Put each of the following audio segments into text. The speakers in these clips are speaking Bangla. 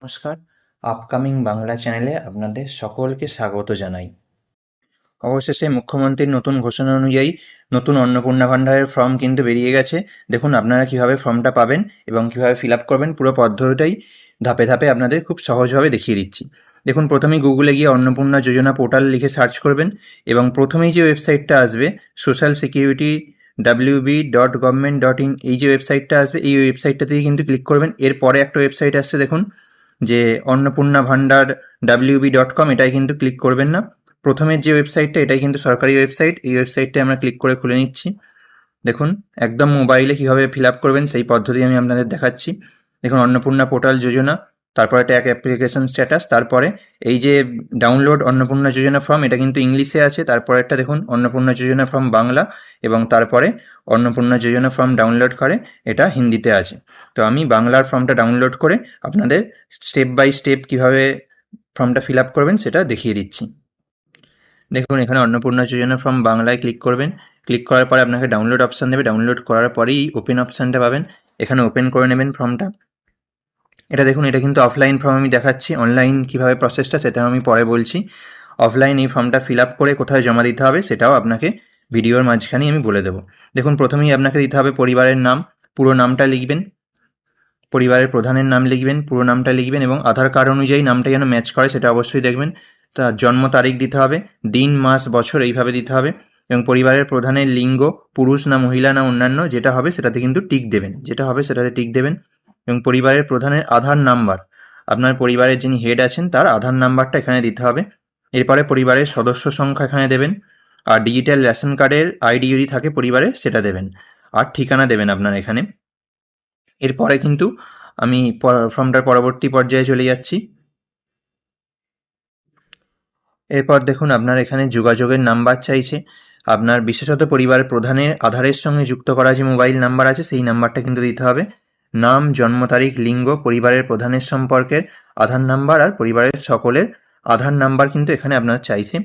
নমস্কার, আপকামিং বাংলা চ্যানেলে আপনাদের সকলকে স্বাগত জানাই। অবশেষে মুখ্যমন্ত্রীর নতুন ঘোষণা অনুযায়ী নতুন অন্নপূর্ণা ভাণ্ডারের ফর্ম কিন্তু বেরিয়ে গেছে। দেখুন আপনারা কিভাবে ফর্মটা পাবেন এবং কিভাবে ফিল আপ করবেন, পুরো পদ্ধতিটাই ধাপে ধাপে আপনাদের খুব সহজভাবে দেখিয়ে দিচ্ছি। দেখুন, প্রথমেই গুগলে গিয়ে অন্নপূর্ণা যোজনা পোর্টাল লিখে সার্চ করবেন এবং প্রথমেই যে ওয়েবসাইটটা আসবে সোশ্যাল সিকিউরিটি wb.government.in, এই যে ওয়েবসাইটটা আসবে এই ওয়েবসাইটটাতেই কিন্তু ক্লিক করবেন। এরপরে একটা ওয়েবসাইট আসছে দেখুন, যে অন্নপূর্ণা ভাণ্ডার wb.com, এটাই কিন্তু ক্লিক করবেন না। প্রথমের যে ওয়েবসাইটটা এটাই কিন্তু সরকারি ওয়েবসাইট, এই ওয়েবসাইটটা আমরা ক্লিক করে খুলে নিচ্ছি। দেখুন একদম মোবাইলে কিভাবে ফিল আপ করবেন সেই পদ্ধতি আমি আপনাদের দেখাচ্ছি। দেখুন অন্নপূর্ণা পোর্টাল যোজনা, তারপরে ট্যাগ অ্যাপ্লিকেশন স্ট্যাটাস, তারপরে এই যে ডাউনলোড অন্নপূর্ণা যোজনা ফর্ম, এটা কিন্তু ইংলিশে আছে। তারপরে একটা দেখুন অন্নপূর্ণা যোজনা ফর্ম বাংলা, এবং তারপরে অন্নপূর্ণা যোজনা ফর্ম ডাউনলোড করে এটা হিন্দিতে আছে। তো আমি বাংলার ফর্মটা ডাউনলোড করে আপনাদের স্টেপ বাই স্টেপ কীভাবে ফর্মটা ফিল আপ করবেন সেটা দেখিয়ে দিচ্ছি। দেখুন এখানে অন্নপূর্ণা যোজনা ফর্ম বাংলায় ক্লিক করবেন। ক্লিক করার পরে আপনাকে ডাউনলোড অপশান দেবে, ডাউনলোড করার পরেই ওপেন অপশানটা পাবেন, এখানে ওপেন করে নেবেন ফর্মটা। এটা দেখুন, এটা কিন্তু অফলাইন ফর্ম আমি দেখাচ্ছি, অনলাইন কীভাবে প্রসেসটা সেটাও আমি পরে বলছি। অফলাইন এই ফর্মটা ফিল আপ করে কোথায় জমা দিতে হবে সেটাও আপনাকে ভিডিওর মাঝখানেই আমি বলে দেবো। দেখুন প্রথমেই আপনাকে দিতে হবে পরিবারের নাম, পুরো নামটা লিখবেন, পরিবারের প্রধানের নাম লিখবেন, পুরো নামটা লিখবেন এবং আধার কার্ড অনুযায়ী নামটা যেন ম্যাচ করে সেটা অবশ্যই দেখবেন। তার জন্ম তারিখ দিতে হবে, দিন মাস বছর এইভাবে দিতে হবে, এবং পরিবারের প্রধানের লিঙ্গ পুরুষ না মহিলা না অন্যান্য যেটা হবে সেটাতে কিন্তু টিক দেবেন, যেটা হবে সেটাতে টিক দেবেন। এবং পরিবারের প্রধানের আধার নাম্বার, আপনার পরিবারের যিনি হেড আছেন তার আধার নাম্বারটা এখানে দিতে হবে। এরপরে পরিবারের সদস্য সংখ্যা এখানে দেবেন, আর ডিজিটাল রেশন কার্ডের আইডি যদি থাকে পরিবারে সেটা দেবেন, আর ঠিকানা দেবেন আপনার এখানে। এরপরে কিন্তু আমি ফর্মটার পরবর্তী পর্যায়ে চলে যাচ্ছি। এরপর দেখুন আপনার এখানে যোগাযোগের নাম্বার চাইছে, আপনার বিশেষত পরিবারের প্রধানের আধারের সঙ্গে যুক্ত করা যে মোবাইল নাম্বার আছে সেই নাম্বারটা কিন্তু দিতে হবে। নাম, জন্ম তারিখ, লিঙ্গ, পরিবারের প্রধানের সম্পর্কের আধার নাম্বার আর পরিবারের সকলের আধার নাম্বার কিন্তু এখানে আপনার চাইছে।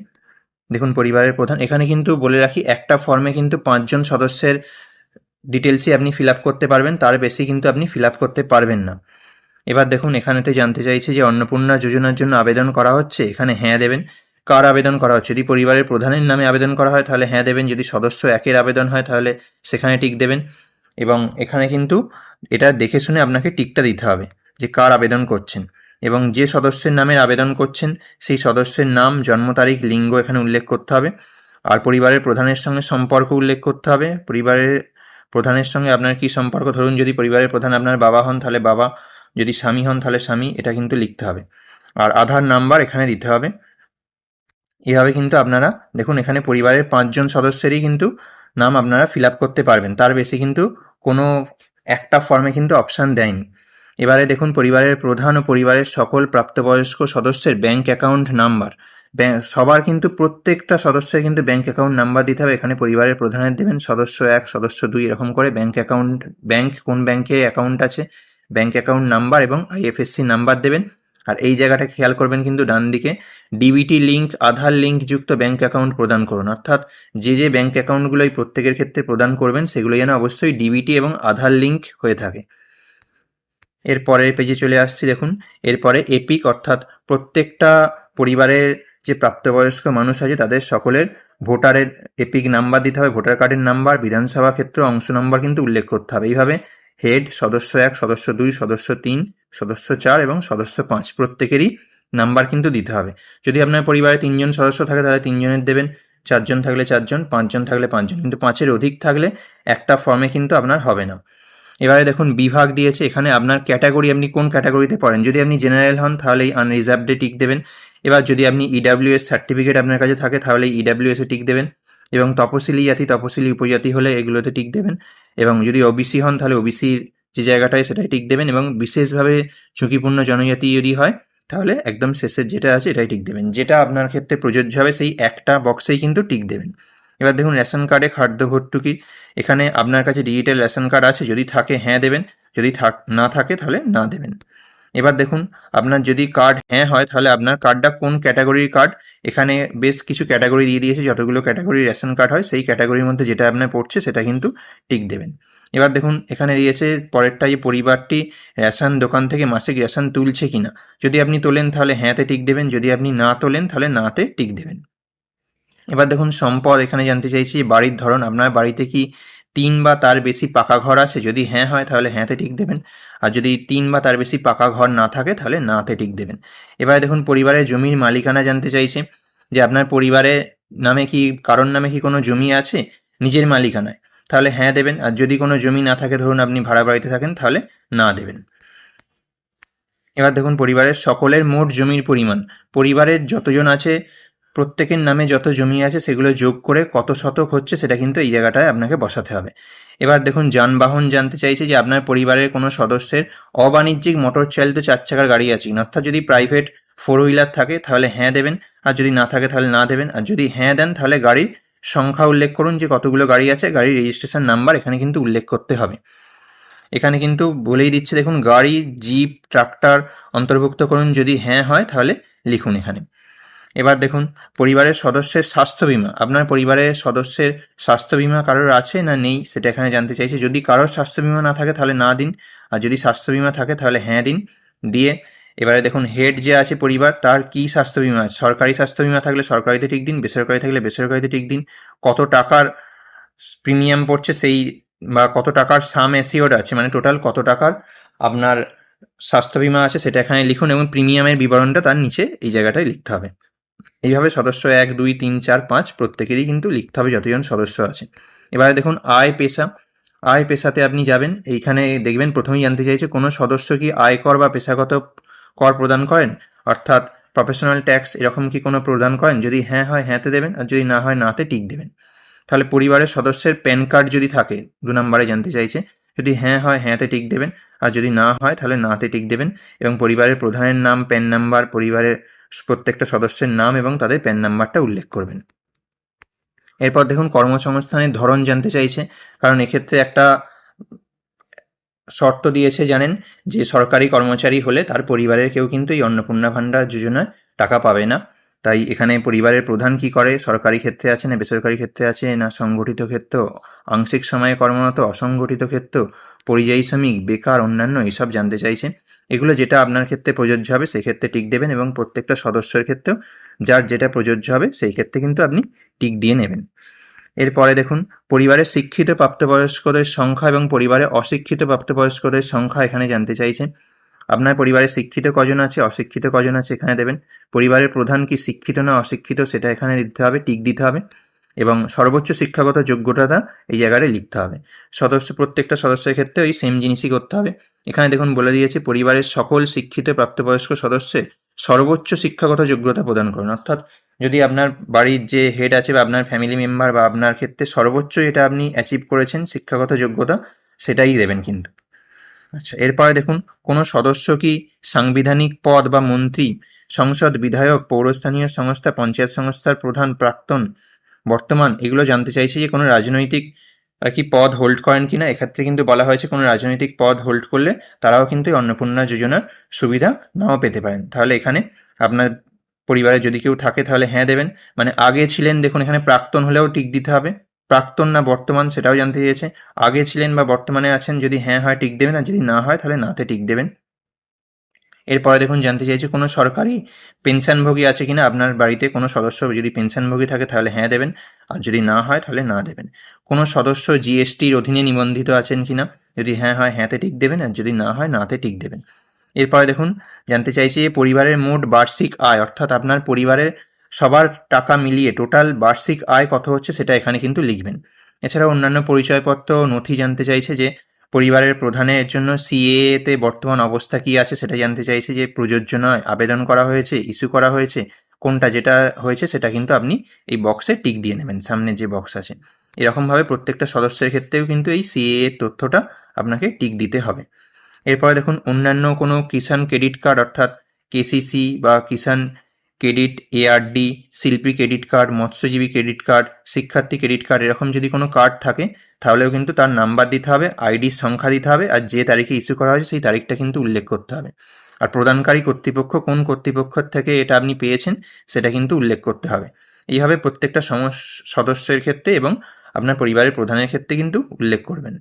দেখুন পরিবারের প্রধান, এখানে কিন্তু বলে রাখি একটা ফর্মে কিন্তু 5 জন সদস্যের ডিটেলসই আপনি ফিল আপ করতে পারবেন, তার বেশি কিন্তু আপনি ফিল আপ করতে পারবেন না। এবার দেখুন এখানেতে জানতে চাইছে যে অন্নপূর্ণা যোজনার জন্য আবেদন করা হচ্ছে, এখানে হ্যাঁ দেবেন। কার আবেদন করা হচ্ছে, যদি পরিবারের প্রধানের নামে আবেদন করা হয় তাহলে হ্যাঁ দেবেন, যদি সদস্য একের আবেদন হয় তাহলে সেখানে টিক দেবেন। এবং এখানে কিন্তু এটা দেখে শুনে আপনাকে টিকটা দিতে হবে যে কার আবেদন করছেন, এবং যে সদস্যের নামের আবেদন করছেন সেই সদস্যের নাম, জন্ম তারিখ, লিঙ্গ এখানে উল্লেখ করতে হবে। আর পরিবারের প্রধানের সঙ্গে সম্পর্ক উল্লেখ করতে হবে, পরিবারের প্রধানের সঙ্গে আপনার কী সম্পর্ক, ধরুন যদি পরিবারের প্রধান আপনার বাবা হন তাহলে বাবা, যদি স্বামী হন তাহলে স্বামী, এটা কিন্তু লিখতে হবে। আর আধার নাম্বার এখানে দিতে হবে। এভাবে কিন্তু আপনারা দেখুন এখানে পরিবারের 5 জন সদস্যেরই কিন্তু নাম আপনারা ফিল আপ করতে পারবেন, তার বেশি কিন্তু কোনো একটা ফর্মে কিন্তু অপশান দেয়নি। এবারে দেখুন পরিবারের প্রধান ও পরিবারের সকল প্রাপ্তবয়স্ক সদস্যের ব্যাঙ্ক অ্যাকাউন্ট নাম্বার, সবার কিন্তু প্রত্যেকটা সদস্যের কিন্তু ব্যাঙ্ক অ্যাকাউন্ট নাম্বার দিতে হবে। এখানে পরিবারের প্রধানের দেবেন সদস্য 1, সদস্য 2 এরকম করে ব্যাঙ্ক অ্যাকাউন্ট, ব্যাঙ্ক কোন ব্যাঙ্কে অ্যাকাউন্ট আছে, ব্যাঙ্ক অ্যাকাউন্ট নাম্বার এবং আইএফএসসি নাম্বার দেবেন। আর এই জায়গাটা খেয়াল করবেন কিন্তু ডান দিকে ডিবিটি লিঙ্ক, আধার লিঙ্ক যুক্ত ব্যাঙ্ক অ্যাকাউন্ট প্রদান করুন, অর্থাৎ যে ব্যাঙ্ক অ্যাকাউন্টগুলোই প্রত্যেকের ক্ষেত্রে প্রদান করবেন সেগুলো যেন অবশ্যই ডিবিটি এবং আধার লিঙ্ক হয়ে থাকে। এর পরের পেজে চলে আসছি, দেখুন এরপরে এপিক, অর্থাৎ প্রত্যেকটা পরিবারের যে প্রাপ্তবয়স্ক মানুষ আছে তাদের সকলের ভোটারের এপিক নাম্বার দিতে হবে, ভোটার কার্ডের নাম্বার, বিধানসভা ক্ষেত্র অংশ নাম্বার কিন্তু উল্লেখ করতে হবে। এইভাবে হেড, সদস্য 1, সদস্য 2, সদস্য 3, সদস্য 4 এবং সদস্য 5 প্রত্যেকেরই নাম্বার কিন্তু দিতে হবে। যদি আপনার পরিবারে 3 জন সদস্য থাকে তাহলে 3 জনের দেবেন, 4 জন থাকলে 4 জন, 5 জন থাকলে 5 জন, কিন্তু 5-এর অধিক থাকলে একটা ফর্মে কিন্তু আপনার হবে না। এবারে দেখুন বিভাগ দিয়েছে, এখানে আপনার ক্যাটাগরি, আপনি কোন ক্যাটাগরিতে পড়েন, যদি আপনি জেনারেল হন তাহলে এই আনরিজার্ভডে টিক দেবেন। এবার যদি আপনি ইডাব্লিউএস সার্টিফিকেট আপনার কাছে থাকে তাহলে ইডাব্লিউএস এ টিক দেবেন, এবং তপশিলি জাতি, তপশিলি উপজাতি হলে এগুলোতে টিক দেবেন, এবং যদি ওবিসি হন তাহলে ওবিসির যে জায়গাটায় সেটাই টিক দেবেন, এবং বিশেষভাবে ঝুঁকিপূর্ণ জনজাতি যদি হয় তাহলে একদম শেষের যেটা আছে এটাই টিক দেবেন, যেটা আপনার ক্ষেত্রে প্রযোজ্য হবে সেই একটা বক্সেই কিন্তু টিক দেবেন। এবার দেখুন রেশন কার্ডে খাদ্য ভর্তুকি, এখানে আপনার কাছে ডিজিটাল রেশন কার্ড আছে, যদি থাকে হ্যাঁ দেবেন, যদি না থাকে তাহলে না দেবেন। এবার দেখুন আপনার যদি কার্ড হ্যাঁ হয় তাহলে আপনার কার্ডটা কোন ক্যাটাগরির কার্ড, এখানে বেশ কিছু ক্যাটাগরি দিয়ে দিয়েছে, যতগুলো ক্যাটাগরির রেশন কার্ড হয় সেই ক্যাটাগরির মধ্যে যেটা আপনার পড়ছে সেটা কিন্তু টিক দেবেন। এবার দেখুন এখানে দিয়েছে পরেরটা, যে পরিবারটি রেশন দোকান থেকে মাসিক রেশন তুলছে কিনা। যদি আপনি তোলেন তাহলে হ্যাঁতে টিক দেবেন, যদি আপনি না তোলেন তাহলে নাতে টিক দেবেন। এবার দেখুন সম্পদ, এখানে জানতে চাইছি বাড়ির ধরন, আপনার বাড়িতে কি 3 বা তার বেশি পাকা ঘর আছে, যদি হ্যাঁ হয় তাহলে হ্যাঁতে টিক দেবেন, আর যদি 3 বা তার বেশি পাকা ঘর না থাকে তাহলে নাতে টিক দেবেন। এবার দেখুন পরিবারের জমির মালিকানা জানতে চাইছে, যে আপনার পরিবারের নামে কি, কারোর নামে কি কোনো জমি আছে নিজের মালিকানায়, তাহলে হ্যাঁ দেবেন, আর যদি কোনো জমি না থাকে, ধরুন আপনি ভাড়া বাড়িতে থাকেন, তাহলে না দেবেন। এবার দেখুন পরিবারের সকলের মোট জমির পরিমাণ, পরিবারের যতজন আছে প্রত্যেকের নামে যত জমি আছে সেগুলো যোগ করে কত শতক হচ্ছে সেটা কিন্তু এই জায়গাটায় আপনাকে বসাতে হবে। এবার দেখুন যানবাহন জানতে চাইছে, যে আপনার পরিবারের কোনো সদস্যের অবাণিজ্যিক মোটর চালিত 4 চাকার গাড়ি আছে কিনা, অর্থাৎ যদি প্রাইভেট 4 হুইলার থাকে তাহলে হ্যাঁ দেবেন, আর যদি না থাকে তাহলে না দেবেন। আর যদি হ্যাঁ দেন তাহলে গাড়ির সংখ্যা উল্লেখ করুন, যে কতগুলো গাড়ি আছে, গাড়ির রেজিস্ট্রেশন নাম্বার এখানে কিন্তু উল্লেখ করতে হবে। এখানে কিন্তু বলেই দিচ্ছে, দেখুন গাড়ি, জিপ, ট্রাক্টর অন্তর্ভুক্ত করুন, যদি হ্যাঁ হয় তাহলে লিখুন এখানে। এবার দেখুন পরিবারের সদস্যের স্বাস্থ্য বিমা, আপনার পরিবারের সদস্যের স্বাস্থ্য বিমা কারোর আছে না নেই সেটা এখানে জানতে চাইছে। যদি কারোর স্বাস্থ্য বিমা না থাকে তাহলে না দিন, আর যদি স্বাস্থ্য বিমা থাকে তাহলে হ্যাঁ দিন। দিয়ে এবারে দেখুন হেড যে আছে পরিবার, তার কি স্বাস্থ্য বিমা আছে, সরকারি স্বাস্থ্য বিমা থাকলে সরকারিতে টিক দিন, বেসরকারি থাকলে বেসরকারিতে টিক দিন। কত টাকার প্রিমিয়াম পড়ছে সেই, বা কত টাকার সাম অ্যাসিওর্ড আছে, মানে টোটাল কত টাকার আপনার স্বাস্থ্য বিমা আছে সেটা এখানে লিখুন, এবং প্রিমিয়ামের বিবরণটা তার নিচে এই জায়গাটায় লিখতে হবে। এইভাবে সদস্য 1, 2, 3, 4, 5 প্রত্যেকেরই কিন্তু লিখতে হবে যতজন সদস্য আছে। এবারে দেখুন আয় পেশা, আয় পেশাতে আপনি যাবেন, এইখানে দেখবেন প্রথমেই জানতে চাইছে কোনো সদস্য কি আয়কর বা পেশাগত কর প্রদান করেন, অর্থাৎ প্রফেশনাল ট্যাক্স এরকম কি কোনো প্রদান করেন, যদি হ্যাঁ হয় হ্যাঁতে দেবেন, আর যদি না হয় নাতে টিক দেবেন। তাহলে পরিবারের সদস্যের প্যান কার্ড যদি থাকে 2 নম্বরে জানতে চাইছে, যদি হ্যাঁ হয় হ্যাঁতে টিক দেবেন, আর যদি না হয় তাহলে নাতে টিক দেবেন। এবং পরিবারের প্রধানের নাম, প্যান নাম্বার, পরিবারের প্রত্যেকটা সদস্যের নাম এবং তাদের প্যান নাম্বারটা উল্লেখ করবেন। এরপর দেখুন কর্মসংস্থানের ধরন জানতে চাইছে, কারণ এক্ষেত্রে একটা শর্ত দিয়েছে জানেন, যে সরকারি কর্মচারী হলে তার পরিবারের কেউ কিন্তু এই অন্নপূর্ণা ভাণ্ডার যোজনায় টাকা পাবে না। তাই এখানে পরিবারের প্রধান কি করে, সরকারি ক্ষেত্রে আছে না বেসরকারি ক্ষেত্রে আছে, না সংগঠিত ক্ষেত্র, আংশিক সময়ে কর্মরত, অসংগঠিত ক্ষেত্র, পরিযায়ী শ্রমিক, বেকার, অন্যান্য এইসব জানতে চাইছে। এগুলো যেটা আপনার ক্ষেত্রে প্রযোজ্য হবে সেক্ষেত্রে টিক দেবেন, এবং প্রত্যেকটা সদস্যের ক্ষেত্রেও যার যেটা প্রযোজ্য হবে সেই ক্ষেত্রে কিন্তু আপনি টিক দিয়ে নেবেন। এরপরে দেখুন পরিবারের শিক্ষিত প্রাপ্তবয়স্কদের সংখ্যা এবং পরিবারের অশিক্ষিত প্রাপ্তবয়স্কদের সংখ্যা এখানে জানতে চাইছে। আপনার পরিবারে শিক্ষিত কজন আছে, অশিক্ষিত কজন আছে এখানে দেবেন। পরিবারের প্রধান কি শিক্ষিত না অশিক্ষিত সেটা এখানে দিতে হবে, টিক দিতে হবে, এবং সর্বোচ্চ শিক্ষাগত যোগ্যতা এই জায়গায় লিখতে হবে। প্রত্যেকটা সদস্যের ক্ষেত্রে ওই সেম জিনিসই করতে হবে। এখানে দেখুন বলে দিয়েছে পরিবারের সকল শিক্ষিত প্রাপ্তবয়স্ক সদস্যে সর্বোচ্চ শিক্ষাগত যোগ্যতা প্রদান করুন, অর্থাৎ যদি আপনার বাড়ির যে হেড আছে বা আপনার ফ্যামিলি মেম্বার বা আপনার ক্ষেত্রে সর্বোচ্চ এটা আপনি অ্যাচিভ করেছেন শিক্ষাগত যোগ্যতা, সেটাই দেবেন কিন্তু। আচ্ছা এরপরে দেখুন কোনো সদস্য কি সাংবিধানিক পদ বা মন্ত্রী, সংসদ, বিধায়ক, পৌরস্থানীয় সংস্থা, পঞ্চায়েত সংস্থার প্রধান, প্রাক্তন, বর্তমান, এগুলো জানতে চাইছি, যে কোনো রাজনৈতিক কি পদ হোল্ড করেন কিনা। এক্ষেত্রে কিন্তু বলা হয়েছে কোনো রাজনৈতিক পদ হোল্ড করলে তারাও কিন্তু এই অন্নপূর্ণা যোজনার সুবিধা নাও পেতে পারেন। তাহলে এখানে আপনার পরিবারে যদি কেউ থাকে তাহলে হ্যাঁ দেবেন, মানে আগে ছিলেন, দেখুন এখানে প্রাক্তন হলেও টিক দিতে হবে, প্রাক্তন না বর্তমান সেটাও জানতে চেয়েছে। আগে ছিলেন বা বর্তমানে আছেন, যদি হ্যাঁ হয় টিক দেবেন, আর যদি না হয় তাহলে নাতে টিক দেবেন। এরপরে দেখুন জানতে চাইছে কোনো সরকারি পেনশনভোগী আছে কিনা আপনার বাড়িতে, কোনো সদস্য যদি পেনশনভোগী থাকে তাহলে হ্যাঁ দেবেন, আর যদি না হয় তাহলে না দেবেন। কোনো সদস্য জিএসটির অধীনে নিবন্ধিত আছেন কিনা, যদি হ্যাঁ হয় হ্যাঁতে টিক দেবেন, আর যদি না হয় নাতে টিক দেবেন। এরপরে দেখুন জানতে চাইছি যে পরিবারের মোট বার্ষিক আয়, অর্থাৎ আপনার পরিবারের সবার টাকা মিলিয়ে টোটাল বার্ষিক আয় কত হচ্ছে সেটা এখানে কিন্তু লিখবেন। এছাড়া অন্যান্য পরিচয়পত্র নথি জানতে চাইছে, যে পরিবারের প্রধানের জন্য সিএএতে বর্তমান অবস্থা কি আছে সেটা জানতে চাইছে, যে প্রযোজ্য নয়, আবেদন করা হয়েছে, ইস্যু করা হয়েছে, কোনটা যেটা হয়েছে সেটা কিন্তু আপনি এই বক্সে টিক দিয়ে নেবেন, সামনে যে বক্স আছে। এরকমভাবে প্রত্যেকটা সদস্যের ক্ষেত্রেও কিন্তু এই সিএএ তথ্যটা আপনাকে টিক দিতে হবে। এরপরে দেখুন অন্যান্য কোনো কিষাণ ক্রেডিট কার্ড, অর্থাৎ কেসিসি বা কিষাণ ক্রেডিট, এআরডি, শিল্পী ক্রেডিট কার্ড, মৎস্যজীবী ক্রেডিট কার্ড, শিক্ষার্থী ক্রেডিট কার্ড, এরকম যদি কোনো কার্ড থাকে তাহলেও কিন্তু তার নাম্বার দিতে হবে, আইডির সংখ্যা দিতে হবে, আর যে তারিখে ইস্যু করা হয়েছে সেই তারিখটা কিন্তু উল্লেখ করতে হবে। আর প্রদানকারী কর্তৃপক্ষ কোন কর্তৃপক্ষের থেকে এটা আপনি পেয়েছেন সেটা কিন্তু উল্লেখ করতে হবে। এইভাবে প্রত্যেকটা সদস্যের ক্ষেত্রে এবং আপনার পরিবারের প্রধানের ক্ষেত্রে কিন্তু উল্লেখ করবেন।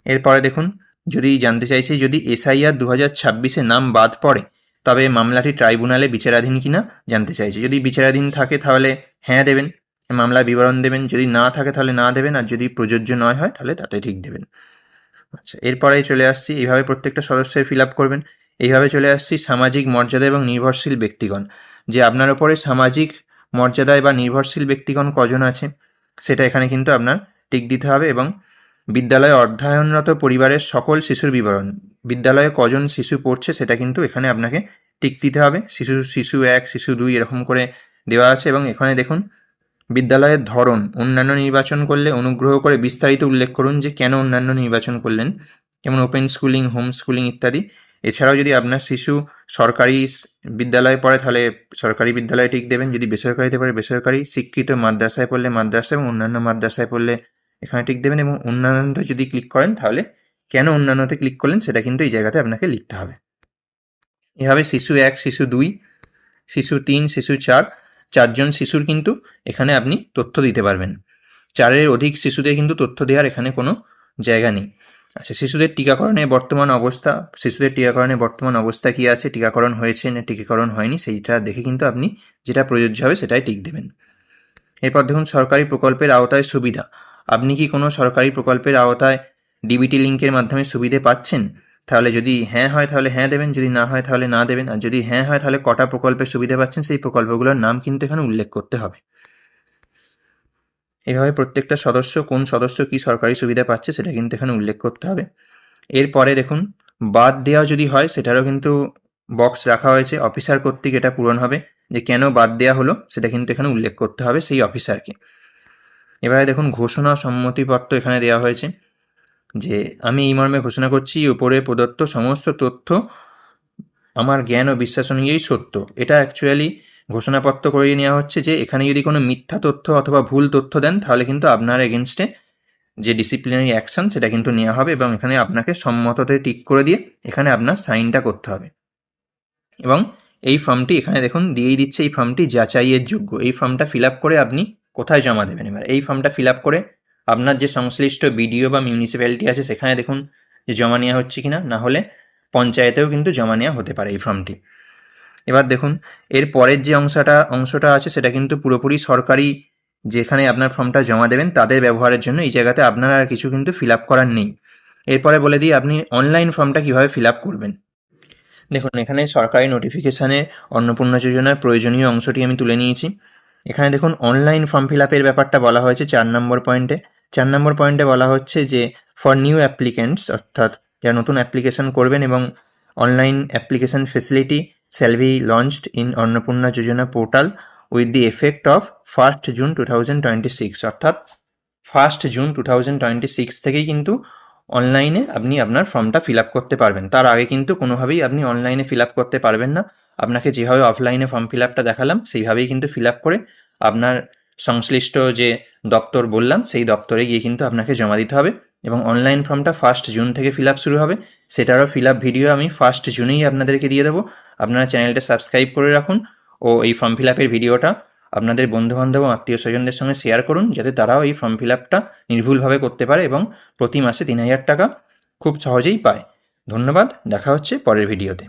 এরপরে দেখুন, যদি জানতে চাইছি যদি SIR 2026-এ নাম বাদ পড়ে তবে মামলাটি ট্রাইব্যুনালে বিচারাধীন কিনা জানতে চাইছি। যদি বিচারাধীন থাকে তাহলে হ্যাঁ দেবেন, মামলার বিবরণ দেবেন। যদি না থাকে তাহলে না দেবেন, আর যদি প্রযোজ্য নয় হয় তাহলে তাতে ঠিক দেবেন। আচ্ছা, এরপরে চলে আসছি, এইভাবে প্রত্যেকটা সদস্যের ফিল আপ করবেন। এইভাবে চলে আসছি সামাজিক মর্যাদা এবং নির্ভরশীল ব্যক্তিগণ, যে আপনার ওপরে সামাজিক মর্যাদায় বা নির্ভরশীল ব্যক্তিগণ কজন আছে সেটা এখানে কিন্তু আপনার টিক দিতে হবে। এবং বিদ্যালয়ে অধ্যয়নরত পরিবারের সকল শিশুর বিবরণ, বিদ্যালয়ে কজন শিশু পড়ছে সেটা কিন্তু এখানে আপনাকে টিক দিতে হবে। শিশু 1, শিশু 2 এরকম করে দেওয়া আছে। এবং এখানে দেখুন, বিদ্যালয়ের ধরন অন্যান্য নির্বাচন করলে অনুগ্রহ করে বিস্তারিত উল্লেখ করুন যে কেন অন্যান্য নির্বাচন করলেন, যেমন ওপেন স্কুলিং, হোম স্কুলিং ইত্যাদি। এছাড়াও যদি আপনার শিশু সরকারি বিদ্যালয়ে পড়ে তাহলে সরকারি বিদ্যালয়ে টিক দেবেন, যদি বেসরকারিতে পড়ে বেসরকারি, স্বীকৃত মাদ্রাসায় পড়লে মাদ্রাসা এবং অন্যান্য মাদ্রাসায় পড়লে এখানে টিক দেবেন। এবং অন্যান্যতে যদি ক্লিক করেন তাহলে কেন অন্যান্যতে ক্লিক করলেন সেটা কিন্তু এই জায়গাতে আপনাকে লিখতে হবে। এভাবে শিশু 1, শিশু 2, শিশু 3, শিশু 4, 4জন শিশুর কিন্তু এখানে আপনি তথ্য দিতে পারবেন। 4-এর অধিক শিশুদের কিন্তু তথ্য দেওয়ার এখানে কোনো জায়গা নেই। আচ্ছা, শিশুদের টিকাকরণের বর্তমান অবস্থা কী আছে, টিকাকরণ হয়েছে না টিকাকরণ হয়নি সেইটা দেখে কিন্তু আপনি যেটা প্রযোজ্য হবে সেটাই টিক দেবেন। এরপর দেখুন, সরকারি প্রকল্পের আওতায় সুবিধা। আপনি কি কোনো সরকারি প্রকল্পের আওতায় DBT লিঙ্কের মাধ্যমে সুবিধে পাচ্ছেন? তাহলে যদি হ্যাঁ হয় তাহলে হ্যাঁ দেবেন, যদি না হয় তাহলে না দেবেন। আর যদি হ্যাঁ হয় তাহলে কটা প্রকল্পের সুবিধা পাচ্ছেন সেই প্রকল্পগুলোর নাম কিন্তু এখানে উল্লেখ করতে হবে। এভাবে প্রত্যেকটা সদস্য, কোন সদস্য কি সরকারি সুবিধা পাচ্ছে সেটা কিন্তু এখানে উল্লেখ করতে হবে। এরপরে দেখুন, বাদ দেওয়া যদি হয় সেটারও কিন্তু বক্স রাখা হয়েছে, অফিসার কর্তৃক এটা পূরণ হবে, যে কেন বাদ দেওয়া হলো সেটা কিন্তু এখানে উল্লেখ করতে হবে সেই অফিসারকে। এবারে দেখুন, ঘোষণা সম্মতিপত্র এখানে দেওয়া হয়েছে, যে আমি এই মর্মে ঘোষণা করছি উপরে প্রদত্ত সমস্ত তথ্য আমার জ্ঞান ও বিশ্বাস অনুযায়ী সত্য। এটা অ্যাকচুয়ালি ঘোষণাপত্র করিয়ে নেওয়া হচ্ছে যে এখানে যদি কোনো মিথ্যা তথ্য অথবা ভুল তথ্য দেন তাহলে কিন্তু আপনার এগেনস্টে যে ডিসিপ্লিনারি অ্যাকশন সেটা কিন্তু নেওয়া হবে। এবং এখানে আপনাকে সম্মততে টিক করে দিয়ে এখানে আপনার সাইনটা করতে হবে। এবং এই ফর্মটি এখানে দেখুন দিয়েই দিচ্ছে, এই ফর্মটি যাচাইয়ের যোগ্য। এই ফর্মটা ফিল আপ করে আপনি কোথায় জমা দেবেন? এবার এই ফর্মটা ফিল আপ করে আপনার যে সংশ্লিষ্ট বিডিও বা মিউনিসিপ্যালিটি আছে সেখানে দেখুন যে জমা নেওয়া হচ্ছে কিনা, না হলে পঞ্চায়েতেও কিন্তু জমা নেওয়া হতে পারে এই ফর্মটি। এবার দেখুন, এর পরের যে অংশটা আছে সেটা কিন্তু পুরোপুরি সরকারি, যেখানে আপনার ফর্মটা জমা দেবেন তাদের ব্যবহারের জন্য। এই জায়গাতে আপনার আর কিছু কিন্তু ফিল আপ করার নেই। এরপরে বলে দিই আপনি অনলাইন ফর্মটা কীভাবে ফিল আপ করবেন। দেখুন, এখানে সরকারি নোটিফিকেশানে অন্নপূর্ণা যোজনার প্রয়োজনীয় অংশটি আমি তুলে নিয়েছি। এখানে দেখুন অনলাইন ফর্ম ফিল আপের ব্যাপারটা বলা হয়েছে 4 নম্বর পয়েন্টে। 4 নম্বর পয়েন্টে বলা হচ্ছে যে ফর নিউ অ্যাপ্লিকেন্টস, অর্থাৎ যারা নতুন অ্যাপ্লিকেশন করবেন, এবং online application facility shall be launched in Annapurna Yojana portal with the effect of 1st June 2026, অর্থাৎ 1st জুন 2026 থেকেই কিন্তু অনলাইনে আপনি আপনার ফর্মটা ফিল আপ করতে পারবেন। তার আগে কিন্তু কোনোভাবেই আপনি অনলাইনে ফিল আপ করতে পারবেন না। আপনাকে যেভাবে অফলাইনে ফর্ম ফিল আপটা দেখালাম সেইভাবেই কিন্তু ফিল আপ করে আপনার সংশ্লিষ্ট যে দপ্তর বললাম সেই দপ্তরে গিয়ে কিন্তু আপনাকে জমা দিতে হবে। এবং অনলাইন ফর্মটা 1st জুন থেকে ফিল আপ শুরু হবে, সেটারও ফিল আপ ভিডিও আমি 1st জুনেই আপনাদেরকে দিয়ে দেবো। আপনারা চ্যানেলটা সাবস্ক্রাইব করে রাখুন ও এই ফর্ম ফিল আপের ভিডিওটা আপনাদের বন্ধুবান্ধব ও আত্মীয় স্বজনদের সঙ্গে শেয়ার করুন, যাতে তারাও এই ফর্ম ফিল আপটা নির্ভুলভাবে করতে পারে এবং প্রতি মাসে 3000 টাকা খুব সহজেই পায়। ধন্যবাদ, দেখা হচ্ছে পরের ভিডিওতে।